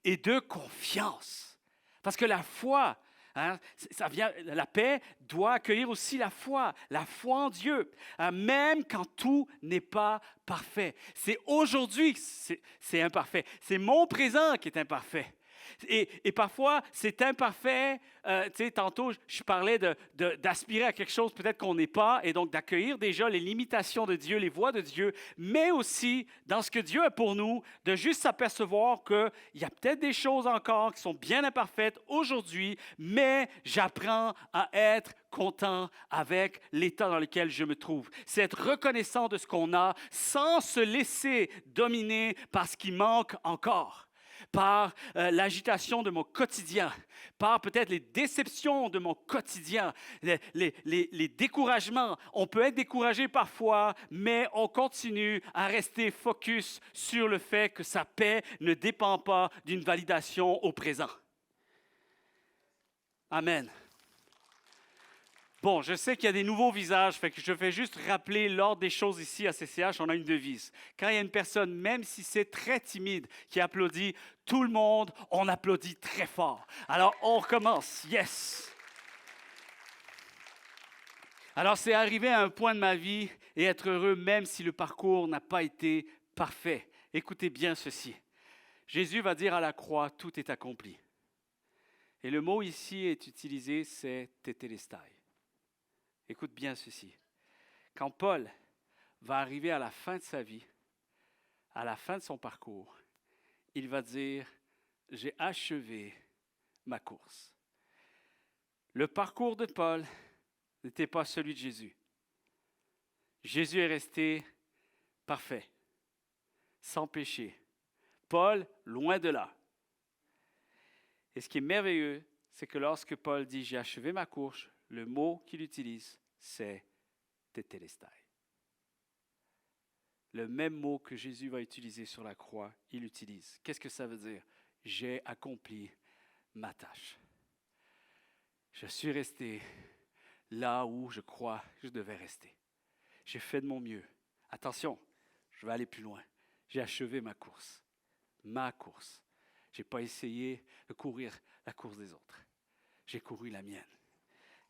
et de confiance. Parce que la foi, hein, ça vient, la paix doit accueillir aussi la foi en Dieu, hein, même quand tout n'est pas parfait. C'est aujourd'hui que c'est imparfait. C'est mon présent qui est imparfait. Et parfois, c'est imparfait. Tu sais, tantôt, je parlais d'aspirer à quelque chose peut-être qu'on n'est pas, et donc d'accueillir déjà les limitations de Dieu, les voies de Dieu, mais aussi, dans ce que Dieu a pour nous, de juste s'apercevoir qu'il y a peut-être des choses encore qui sont bien imparfaites aujourd'hui, mais j'apprends à être content avec l'état dans lequel je me trouve. C'est être reconnaissant de ce qu'on a sans se laisser dominer par ce qui manque encore, par l'agitation de mon quotidien, par peut-être les déceptions de mon quotidien, les découragements. On peut être découragé parfois, mais on continue à rester focus sur le fait que sa paix ne dépend pas d'une validation au présent. Amen. Bon, je sais qu'il y a des nouveaux visages, fait que je vais juste rappeler l'ordre des choses ici à CCH, on a une devise. Quand il y a une personne, même si c'est très timide, qui applaudit, tout le monde, on applaudit très fort. Alors, on recommence. Yes! Alors, c'est arriver à un point de ma vie et être heureux même si le parcours n'a pas été parfait. Écoutez bien ceci. Jésus va dire à la croix, tout est accompli. Et le mot ici est utilisé, c'est tétélestai. Écoute bien ceci. Quand Paul va arriver à la fin de sa vie, à la fin de son parcours, il va dire, j'ai achevé ma course. Le parcours de Paul n'était pas celui de Jésus. Jésus est resté parfait, sans péché. Paul, loin de là. Et ce qui est merveilleux, c'est que lorsque Paul dit « j'ai achevé ma course », le mot qu'il utilise, c'est « tétélestai ». Le même mot que Jésus va utiliser sur la croix, il l'utilise. Qu'est-ce que ça veut dire? J'ai accompli ma tâche. Je suis resté là où je crois que je devais rester. J'ai fait de mon mieux. Attention, je vais aller plus loin. J'ai achevé ma course. Ma course. Je n'ai pas essayé de courir la course des autres. J'ai couru la mienne.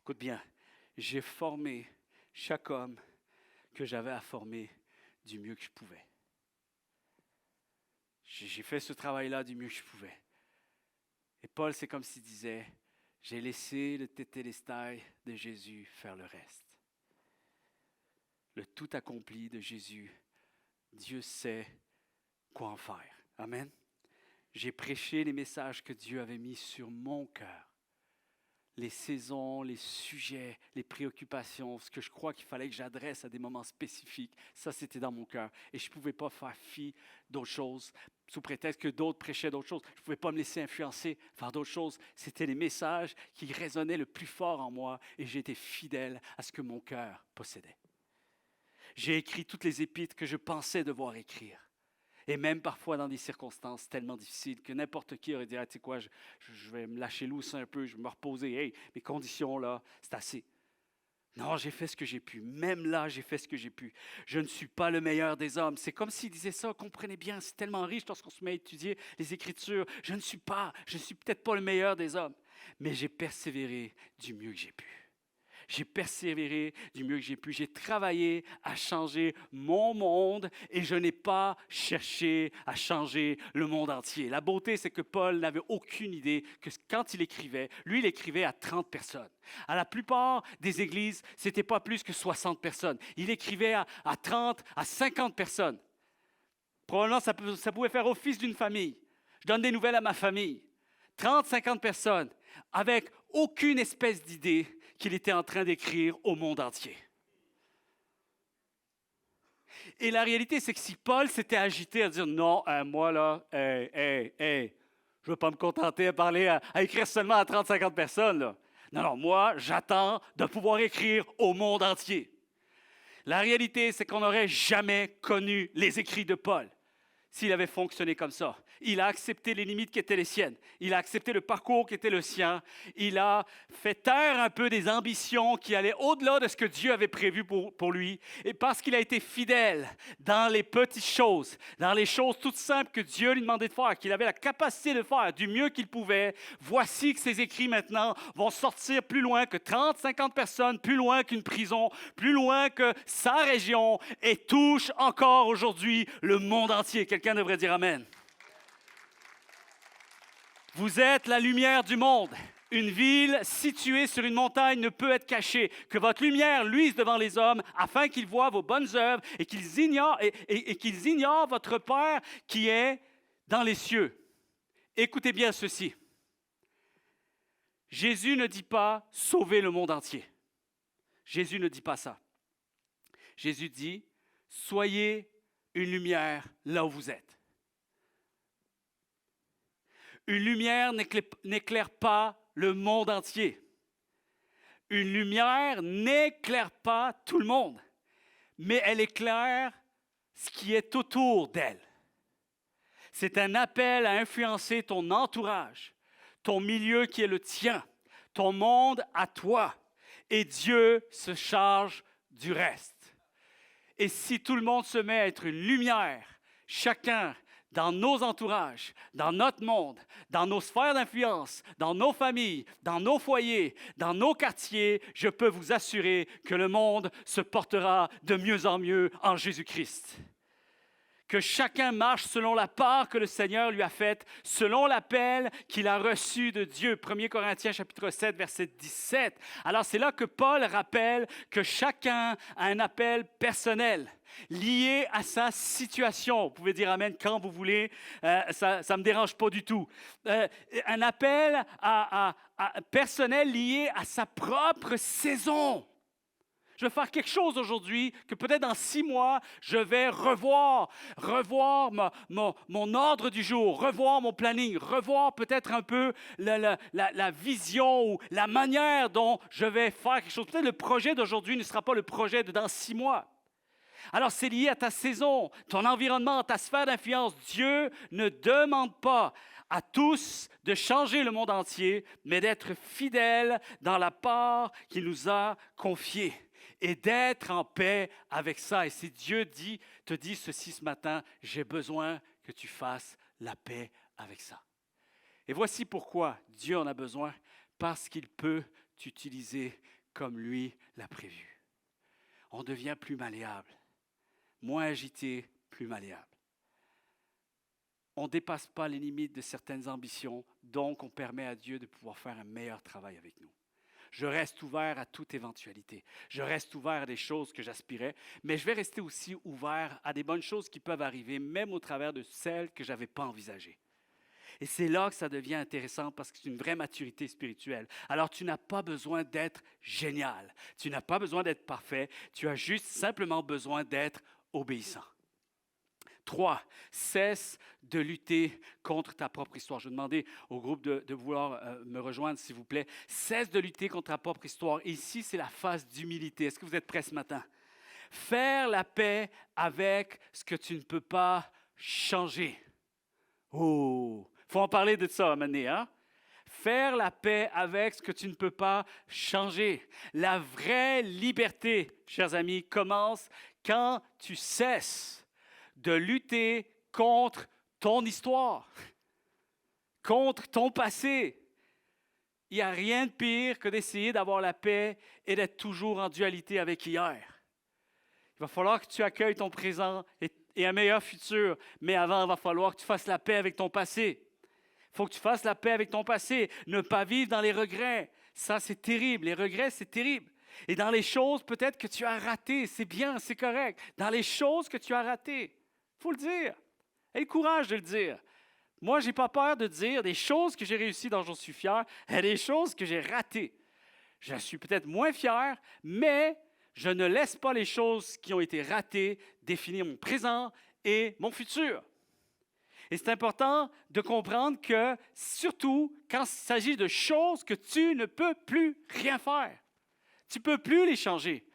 Écoute bien, j'ai formé chaque homme que j'avais à former du mieux que je pouvais. J'ai fait ce travail-là du mieux que je pouvais. Et Paul, c'est comme s'il disait, j'ai laissé le tétélestai de Jésus faire le reste. Le tout accompli de Jésus, Dieu sait quoi en faire. Amen. J'ai prêché les messages que Dieu avait mis sur mon cœur. Les saisons, les sujets, les préoccupations, ce que je crois qu'il fallait que j'adresse à des moments spécifiques, ça c'était dans mon cœur. Et je ne pouvais pas faire fi d'autres choses, sous prétexte que d'autres prêchaient d'autres choses. Je ne pouvais pas me laisser influencer, faire d'autres choses. C'était les messages qui résonnaient le plus fort en moi et j'étais fidèle à ce que mon cœur possédait. J'ai écrit toutes les épîtres que je pensais devoir écrire. Et même parfois dans des circonstances tellement difficiles que n'importe qui aurait dit, ah, tu sais quoi, je vais me lâcher lousse un peu, je vais me reposer. Hey, mes conditions là, c'est assez. Non, j'ai fait ce que j'ai pu. Même là, j'ai fait ce que j'ai pu. Je ne suis pas le meilleur des hommes. C'est comme s'il disait ça, comprenez bien, c'est tellement riche lorsqu'on se met à étudier les Écritures. Je ne suis peut-être pas le meilleur des hommes, mais j'ai persévéré du mieux que j'ai pu. J'ai persévéré du mieux que j'ai pu. J'ai travaillé à changer mon monde et je n'ai pas cherché à changer le monde entier. La beauté, c'est que Paul n'avait aucune idée que quand il écrivait, lui, il écrivait à 30 personnes. À la plupart des églises, ce n'était pas plus que 60 personnes. Il écrivait à 30, à 50 personnes. Probablement, ça pouvait faire office d'une famille. Je donne des nouvelles à ma famille. 30, 50 personnes avec aucune espèce d'idée qu'il était en train d'écrire au monde entier. Et la réalité, c'est que si Paul s'était agité à dire « Non, moi là, je ne veux pas me contenter à parler, à écrire seulement à 30-50 personnes. Là. Non, moi, j'attends de pouvoir écrire au monde entier. » La réalité, c'est qu'on n'aurait jamais connu les écrits de Paul s'il avait fonctionné comme ça. Il a accepté les limites qui étaient les siennes. Il a accepté le parcours qui était le sien. Il a fait taire un peu des ambitions qui allaient au-delà de ce que Dieu avait prévu pour lui. Et parce qu'il a été fidèle dans les petites choses, dans les choses toutes simples que Dieu lui demandait de faire, qu'il avait la capacité de faire du mieux qu'il pouvait, voici que ses écrits maintenant vont sortir plus loin que 30, 50 personnes, plus loin qu'une prison, plus loin que sa région et touchent encore aujourd'hui le monde entier. Quelqu'un devrait dire Amen. Vous êtes la lumière du monde. Une ville située sur une montagne ne peut être cachée. Que votre lumière luise devant les hommes afin qu'ils voient vos bonnes œuvres et qu'ils ignorent votre Père qui est dans les cieux. Écoutez bien ceci. Jésus ne dit pas « sauver le monde entier ». Jésus ne dit pas ça. Jésus dit « soyez une lumière là où vous êtes ». Une lumière n'éclaire pas le monde entier. Une lumière n'éclaire pas tout le monde, mais elle éclaire ce qui est autour d'elle. C'est un appel à influencer ton entourage, ton milieu qui est le tien, ton monde à toi, et Dieu se charge du reste. Et si tout le monde se met à être une lumière, chacun dans nos entourages, dans notre monde, dans nos sphères d'influence, dans nos familles, dans nos foyers, dans nos quartiers, je peux vous assurer que le monde se portera de mieux en mieux en Jésus-Christ. Que chacun marche selon la part que le Seigneur lui a faite, selon l'appel qu'il a reçu de Dieu. 1 Corinthiens chapitre 7, verset 17. Alors c'est là que Paul rappelle que chacun a un appel personnel, lié à sa situation. Vous pouvez dire Amen quand vous voulez, ça ne me dérange pas du tout. Un appel personnel lié à sa propre saison. Je vais faire quelque chose aujourd'hui que peut-être dans 6 mois, je vais revoir mon ordre du jour, revoir mon planning, revoir peut-être un peu la vision ou la manière dont je vais faire quelque chose. Peut-être le projet d'aujourd'hui ne sera pas le projet de dans 6 mois. Alors, c'est lié à ta saison, ton environnement, ta sphère d'influence. Dieu ne demande pas à tous de changer le monde entier, mais d'être fidèles dans la part qu'il nous a confiée. Et d'être en paix avec ça. Et si Dieu te dit ceci ce matin, j'ai besoin que tu fasses la paix avec ça. Et voici pourquoi Dieu en a besoin, parce qu'il peut t'utiliser comme lui l'a prévu. On devient plus malléable, moins agité, plus malléable. On ne dépasse pas les limites de certaines ambitions, donc on permet à Dieu de pouvoir faire un meilleur travail avec nous. Je reste ouvert à toute éventualité. Je reste ouvert à des choses que j'aspirais, mais je vais rester aussi ouvert à des bonnes choses qui peuvent arriver, même au travers de celles que je n'avais pas envisagées. Et c'est là que ça devient intéressant parce que c'est une vraie maturité spirituelle. Alors, tu n'as pas besoin d'être génial. Tu n'as pas besoin d'être parfait. Tu as juste simplement besoin d'être obéissant. 3, cesse de lutter contre ta propre histoire. Je vais demander au groupe de vouloir me rejoindre, s'il vous plaît. Cesse de lutter contre ta propre histoire. Ici, c'est la phase d'humilité. Est-ce que vous êtes prêts ce matin? Faire la paix avec ce que tu ne peux pas changer. Oh, il faut en parler de ça à un moment donné, hein? Faire la paix avec ce que tu ne peux pas changer. La vraie liberté, chers amis, commence quand tu cesses de lutter contre ton histoire, contre ton passé. Il n'y a rien de pire que d'essayer d'avoir la paix et d'être toujours en dualité avec hier. Il va falloir que tu accueilles ton présent et un meilleur futur, mais avant, il va falloir que tu fasses la paix avec ton passé. Il faut que tu fasses la paix avec ton passé, ne pas vivre dans les regrets. Ça, c'est terrible. Les regrets, c'est terrible. Et dans les choses peut-être que tu as ratées, c'est bien, c'est correct. Dans les choses que tu as ratées, il faut le dire. Aie le courage de le dire. Moi, je n'ai pas peur de dire des choses que j'ai réussies dont j'en suis fier et des choses que j'ai ratées. Je suis peut-être moins fier, mais je ne laisse pas les choses qui ont été ratées définir mon présent et mon futur. Et c'est important de comprendre que, surtout quand il s'agit de choses que tu ne peux plus rien faire, tu ne peux plus les changer.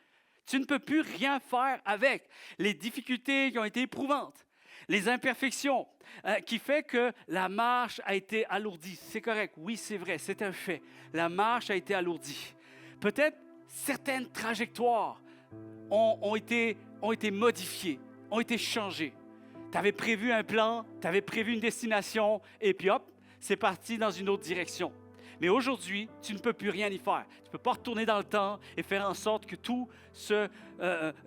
Tu ne peux plus rien faire avec les difficultés qui ont été éprouvantes, les imperfections, qui fait que la marche a été alourdie. C'est correct, oui, c'est vrai, c'est un fait. La marche a été alourdie. Peut-être certaines trajectoires ont été modifiées, ont été changées. Tu avais prévu un plan, tu avais prévu une destination, et puis hop, c'est parti dans une autre direction. Mais aujourd'hui, tu ne peux plus rien y faire. Tu ne peux pas retourner dans le temps et faire en sorte que tout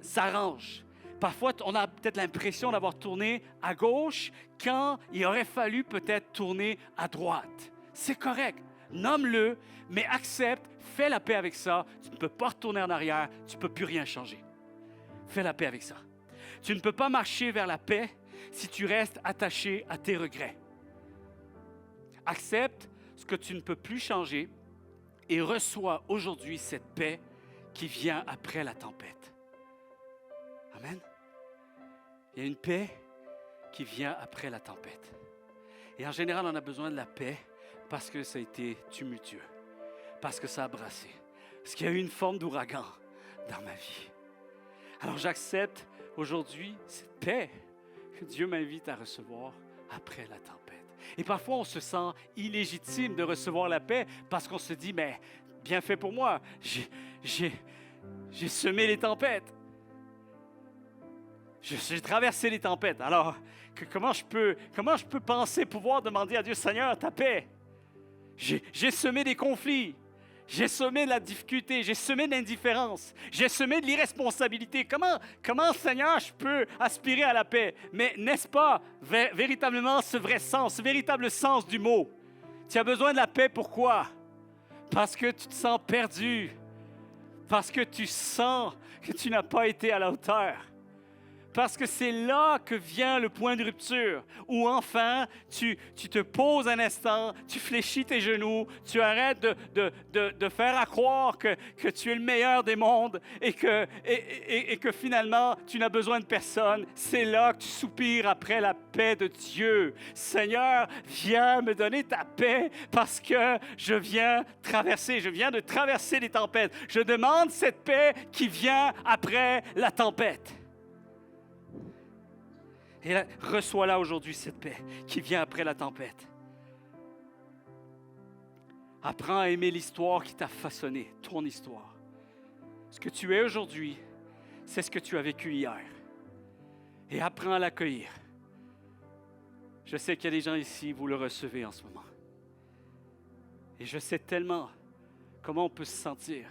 s'arrange. Parfois, on a peut-être l'impression d'avoir tourné à gauche quand il aurait fallu peut-être tourner à droite. C'est correct. Nomme-le, mais accepte, fais la paix avec ça. Tu ne peux pas retourner en arrière, tu ne peux plus rien changer. Fais la paix avec ça. Tu ne peux pas marcher vers la paix si tu restes attaché à tes regrets. Accepte ce que tu ne peux plus changer et reçois aujourd'hui cette paix qui vient après la tempête. Amen. Il y a une paix qui vient après la tempête. Et en général, on a besoin de la paix parce que ça a été tumultueux, parce que ça a brassé, parce qu'il y a eu une forme d'ouragan dans ma vie. Alors j'accepte aujourd'hui cette paix que Dieu m'invite à recevoir après la tempête. Et parfois, on se sent illégitime de recevoir la paix parce qu'on se dit, mais bien fait pour moi, j'ai semé les tempêtes. J'ai traversé les tempêtes. Alors, comment je peux penser pouvoir demander à Dieu, Seigneur, ta paix? J'ai semé des conflits. J'ai semé de la difficulté, j'ai semé de l'indifférence, j'ai semé de l'irresponsabilité. Comment, Seigneur, je peux aspirer à la paix? Mais n'est-ce pas véritablement ce vrai sens, ce véritable sens du mot? Tu as besoin de la paix, pourquoi? Parce que tu te sens perdu, parce que tu sens que tu n'as pas été à la hauteur. Parce que c'est là que vient le point de rupture, où enfin, tu te poses un instant, tu fléchis tes genoux, tu arrêtes de faire à croire que tu es le meilleur des mondes et que finalement, tu n'as besoin de personne. C'est là que tu soupires après la paix de Dieu. Seigneur, viens me donner ta paix parce que je viens de traverser les tempêtes. Je demande cette paix qui vient après la tempête. Et là, reçois-la aujourd'hui, cette paix qui vient après la tempête. Apprends à aimer l'histoire qui t'a façonné, ton histoire. Ce que tu es aujourd'hui, c'est ce que tu as vécu hier. Et apprends à l'accueillir. Je sais qu'il y a des gens ici, vous le recevez en ce moment. Et je sais tellement comment on peut se sentir.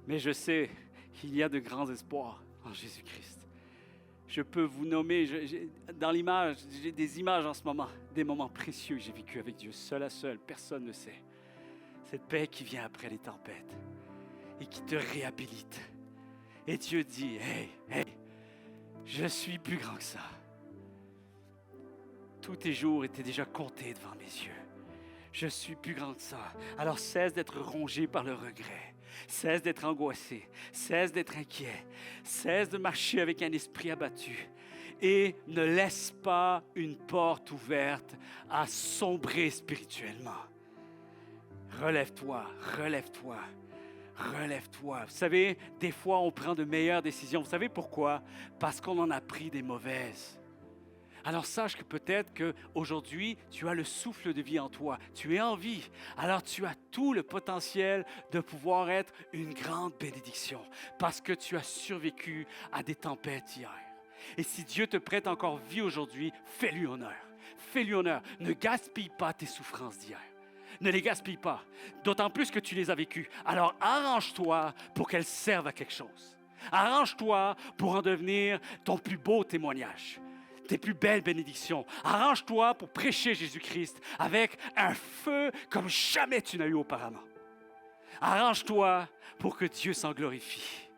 Mais je sais qu'il y a de grands espoirs en Jésus-Christ. Je peux vous nommer, dans l'image, j'ai des images en ce moment, des moments précieux que j'ai vécu avec Dieu, seul à seul, personne ne sait. Cette paix qui vient après les tempêtes et qui te réhabilite. Et Dieu dit, hey, je suis plus grand que ça. Tous tes jours étaient déjà comptés devant mes yeux. Je suis plus grand que ça. Alors cesse d'être rongé par le regret. Cesse d'être angoissé, cesse d'être inquiet, cesse de marcher avec un esprit abattu et ne laisse pas une porte ouverte à sombrer spirituellement. Relève-toi, relève-toi, relève-toi. Vous savez, des fois, on prend de meilleures décisions. Vous savez pourquoi? Parce qu'on en a pris des mauvaises. Alors sache que peut-être qu'aujourd'hui, tu as le souffle de vie en toi, tu es en vie. Alors tu as tout le potentiel de pouvoir être une grande bénédiction parce que tu as survécu à des tempêtes hier. Et si Dieu te prête encore vie aujourd'hui, fais-lui honneur. Fais-lui honneur. Ne gaspille pas tes souffrances d'hier. Ne les gaspille pas, d'autant plus que tu les as vécues. Alors arrange-toi pour qu'elles servent à quelque chose. Arrange-toi pour en devenir ton plus beau témoignage. Tes plus belles bénédictions. Arrange-toi pour prêcher Jésus-Christ avec un feu comme jamais tu n'as eu auparavant. Arrange-toi pour que Dieu s'en glorifie.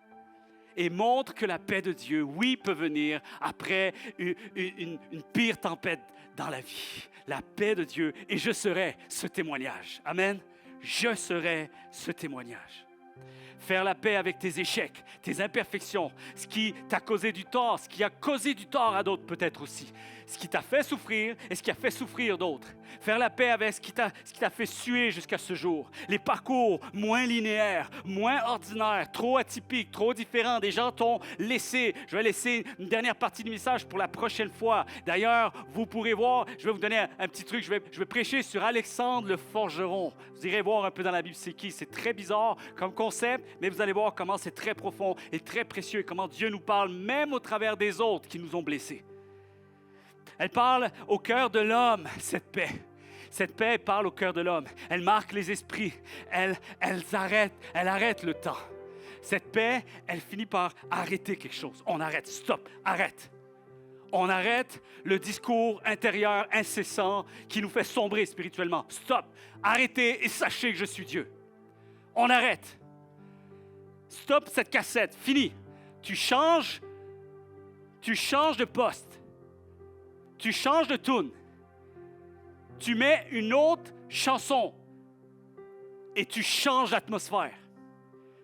Et montre que la paix de Dieu, oui, peut venir après une pire tempête dans la vie. La paix de Dieu. Et je serai ce témoignage. Amen. Je serai ce témoignage. Faire la paix avec tes échecs, tes imperfections, ce qui t'a causé du tort, ce qui a causé du tort à d'autres peut-être aussi. Ce qui t'a fait souffrir et ce qui a fait souffrir d'autres. Faire la paix avec ce qui t'a fait suer jusqu'à ce jour. Les parcours moins linéaires, moins ordinaires, trop atypiques, trop différents. Des gens t'ont laissé. Je vais laisser une dernière partie du message pour la prochaine fois. D'ailleurs, vous pourrez voir, je vais vous donner un petit truc. Je vais prêcher sur Alexandre le forgeron. Vous irez voir un peu dans la Bible c'est qui. C'est très bizarre comme concept, mais vous allez voir comment c'est très profond et très précieux et comment Dieu nous parle même au travers des autres qui nous ont blessés. Elle parle au cœur de l'homme, cette paix. Cette paix parle au cœur de l'homme. Elle marque les esprits. Elle arrête le temps. Cette paix, elle finit par arrêter quelque chose. On arrête, stop, arrête. On arrête le discours intérieur incessant qui nous fait sombrer spirituellement. Stop, arrêtez et sachez que je suis Dieu. On arrête. Stop cette cassette, fini. Tu changes de poste. Tu changes de tune. Tu mets une autre chanson et tu changes l'atmosphère.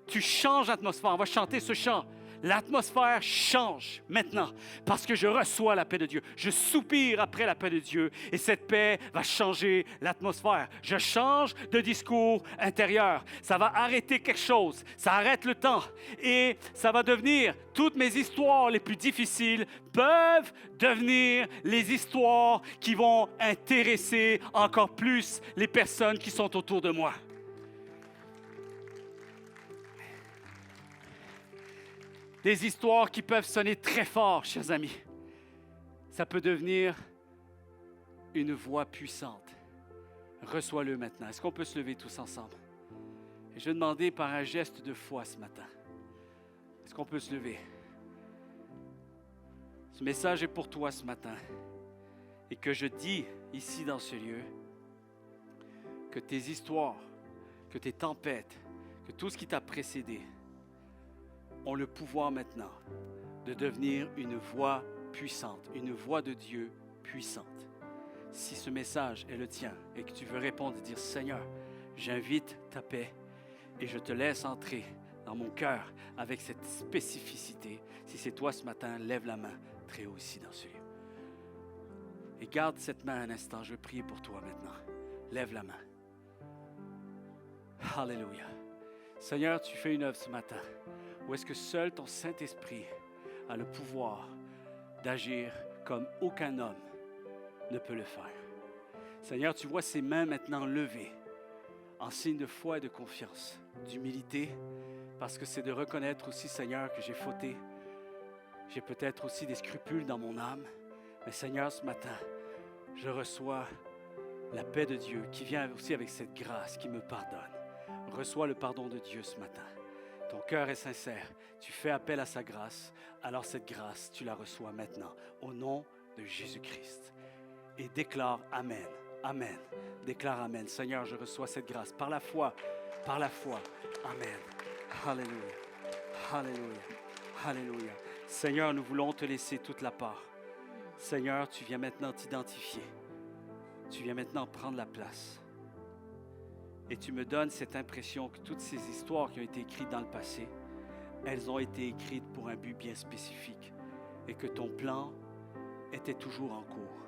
Tu changes l'atmosphère. On va chanter ce chant. L'atmosphère change maintenant parce que je reçois la paix de Dieu. Je soupire après la paix de Dieu et cette paix va changer l'atmosphère. Je change de discours intérieur. Ça va arrêter quelque chose. Ça arrête le temps et ça va devenir, toutes mes histoires les plus difficiles peuvent devenir les histoires qui vont intéresser encore plus les personnes qui sont autour de moi. Des histoires qui peuvent sonner très fort, chers amis. Ça peut devenir une voix puissante. Reçois-le maintenant. Est-ce qu'on peut se lever tous ensemble? Et je vais demander par un geste de foi ce matin. Est-ce qu'on peut se lever? Ce message est pour toi ce matin. Et que je dis ici dans ce lieu que tes histoires, que tes tempêtes, que tout ce qui t'a précédé ont le pouvoir maintenant de devenir une voix puissante, une voix de Dieu puissante. Si ce message est le tien et que tu veux répondre et dire « Seigneur, j'invite ta paix et je te laisse entrer dans mon cœur avec cette spécificité. » Si c'est toi ce matin, lève la main très haut ici dans ce lieu. Et garde cette main un instant, je vais prier pour toi maintenant. Lève la main. Alléluia. Seigneur, tu fais une œuvre ce matin. Ou est-ce que seul ton Saint-Esprit a le pouvoir d'agir comme aucun homme ne peut le faire? Seigneur, tu vois ces mains maintenant levées en signe de foi et de confiance, d'humilité, parce que c'est de reconnaître aussi, Seigneur, que j'ai fauté. J'ai peut-être aussi des scrupules dans mon âme. Mais Seigneur, ce matin, je reçois la paix de Dieu qui vient aussi avec cette grâce qui me pardonne. Reçois le pardon de Dieu ce matin. Ton cœur est sincère, tu fais appel à sa grâce, alors cette grâce, tu la reçois maintenant, au nom de Jésus-Christ. Et déclare Amen, Amen, déclare Amen. Seigneur, je reçois cette grâce par la foi, Amen. Alléluia, Alléluia, Alléluia. Seigneur, nous voulons te laisser toute la part. Seigneur, tu viens maintenant t'identifier, tu viens maintenant prendre la place. Et tu me donnes cette impression que toutes ces histoires qui ont été écrites dans le passé, elles ont été écrites pour un but bien spécifique et que ton plan était toujours en cours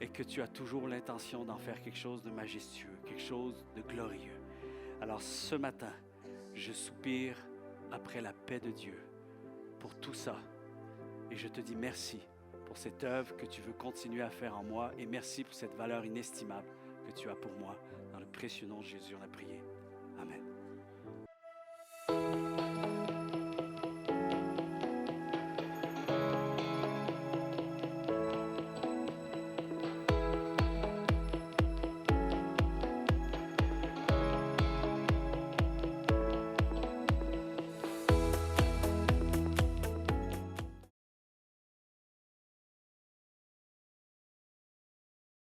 et que tu as toujours l'intention d'en faire quelque chose de majestueux, quelque chose de glorieux. Alors ce matin, je soupire après la paix de Dieu pour tout ça et je te dis merci pour cette œuvre que tu veux continuer à faire en moi et merci pour cette valeur inestimable que tu as pour moi. Dans le précieux nom de Jésus, on a prié.